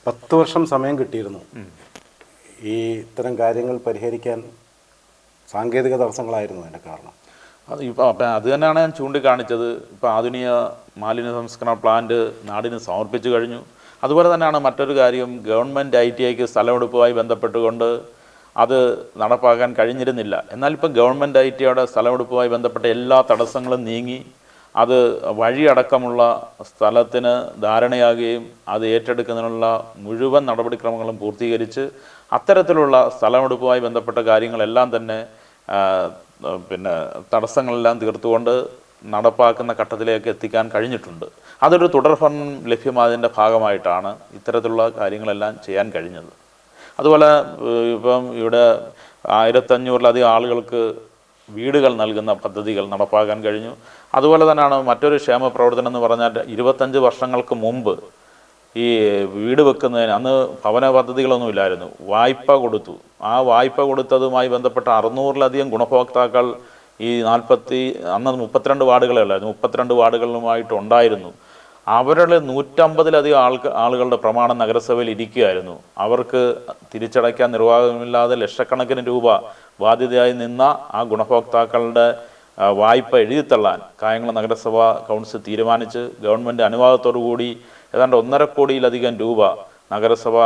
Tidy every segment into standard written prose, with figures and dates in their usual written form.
10 വർഷം സമയം കിട്ടിയിരുന്നു ഈ ഇത്തരം കാര്യങ്ങൾ പരിഹരിക്കാൻ. സാങ്കേതിക തടസ്സങ്ങളായിരുന്നു അതിൻ്റെ കാരണം. അപ്പം അത് തന്നെയാണ് ഞാൻ ചൂണ്ടിക്കാണിച്ചത്. ഇപ്പോൾ ആധുനിക മാലിന്യ സംസ്കരണ പ്ലാന്റ് നാടിന് സമർപ്പിച്ചു കഴിഞ്ഞു. അതുപോലെ തന്നെയാണ് മറ്റൊരു കാര്യം, ഗവൺമെൻറ് ITIക്ക് സ്ഥലമെടുപ്പുമായി ബന്ധപ്പെട്ടുകൊണ്ട് അത് നടപ്പാക്കാൻ കഴിഞ്ഞിരുന്നില്ല. എന്നാൽ ഇപ്പം ഗവൺമെൻറ് ITIയുടെ സ്ഥലമെടുപ്പുമായി ബന്ധപ്പെട്ട എല്ലാ തടസ്സങ്ങളും നീങ്ങി അത് വഴിയടക്കമുള്ള സ്ഥലത്തിന് ധാരണയാകുകയും അത് ഏറ്റെടുക്കുന്നതിനുള്ള മുഴുവൻ നടപടിക്രമങ്ങളും പൂർത്തീകരിച്ച് അത്തരത്തിലുള്ള സ്ഥലമെടുപ്പുമായി ബന്ധപ്പെട്ട കാര്യങ്ങളെല്ലാം തന്നെ പിന്നെ തടസ്സങ്ങളെല്ലാം തീർത്തുകൊണ്ട് നടപ്പാക്കുന്ന ഘട്ടത്തിലേക്ക് എത്തിക്കാൻ കഴിഞ്ഞിട്ടുണ്ട്. അതൊരു തുടർഭരണം ലഭ്യമായതിൻ്റെ ഭാഗമായിട്ടാണ് ഇത്തരത്തിലുള്ള കാര്യങ്ങളെല്ലാം ചെയ്യാൻ കഴിഞ്ഞത്. അതുപോലെ ഇപ്പം ഇവിടെ 1500-ലധികം ആളുകൾക്ക് വീടുകൾ നൽകുന്ന പദ്ധതികൾ നടപ്പാക്കാൻ കഴിഞ്ഞു. അതുപോലെ തന്നെയാണ് മറ്റൊരു ക്ഷേമ പ്രവർത്തനം എന്ന് പറഞ്ഞാൽ 25 വർഷങ്ങൾക്ക് മുമ്പ് ഈ വീട് വെക്കുന്നതിന് അന്ന് ഭവന പദ്ധതികളൊന്നുമില്ലായിരുന്നു, വായ്പ കൊടുത്തു. ആ വായ്പ കൊടുത്തതുമായി ബന്ധപ്പെട്ട 600-ലധികം ഗുണഭോക്താക്കൾ ഈ അന്ന് 32 വാർഡുകളേ ഉള്ളായിരുന്നു, 32 വാർഡുകളുമായിട്ടുണ്ടായിരുന്നു. അവരുടെ 150-ലധികം ആളുകളുടെ പ്രമാണം നഗരസഭയിൽ ഇരിക്കുകയായിരുന്നു. അവർക്ക് തിരിച്ചടയ്ക്കാൻ നിർവാഹമില്ലാതെ ലക്ഷക്കണക്കിന് രൂപ ബാധ്യതയായി നിന്ന ആ ഗുണഭോക്താക്കളുടെ വായ്പ എഴുതിത്തള്ളാൻ കായംകുളം നഗരസഭ കൗൺസിൽ തീരുമാനിച്ച് ഗവൺമെൻറ് അനുവാദത്തോടു കൂടി ഏതാണ്ട് 1.5 കോടിയിലധികം രൂപ നഗരസഭ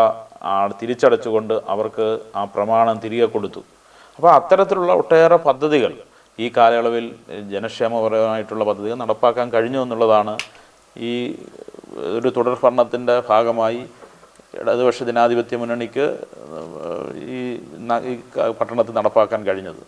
തിരിച്ചടച്ചുകൊണ്ട് അവർക്ക് ആ പ്രമാണം തിരികെ കൊടുത്തു. അപ്പോൾ അത്തരത്തിലുള്ള ഒട്ടേറെ പദ്ധതികൾ ഈ കാലയളവിൽ ജനക്ഷേമപരമായിട്ടുള്ള പദ്ധതികൾ നടപ്പാക്കാൻ കഴിഞ്ഞു എന്നുള്ളതാണ് ഈ ഒരു തുടർഭരണത്തിൻ്റെ ഭാഗമായി ഇടതുപക്ഷ ജനാധിപത്യ മുന്നണിക്ക് ഈ പട്ടണത്തിൽ നടപ്പാക്കാൻ കഴിഞ്ഞത്.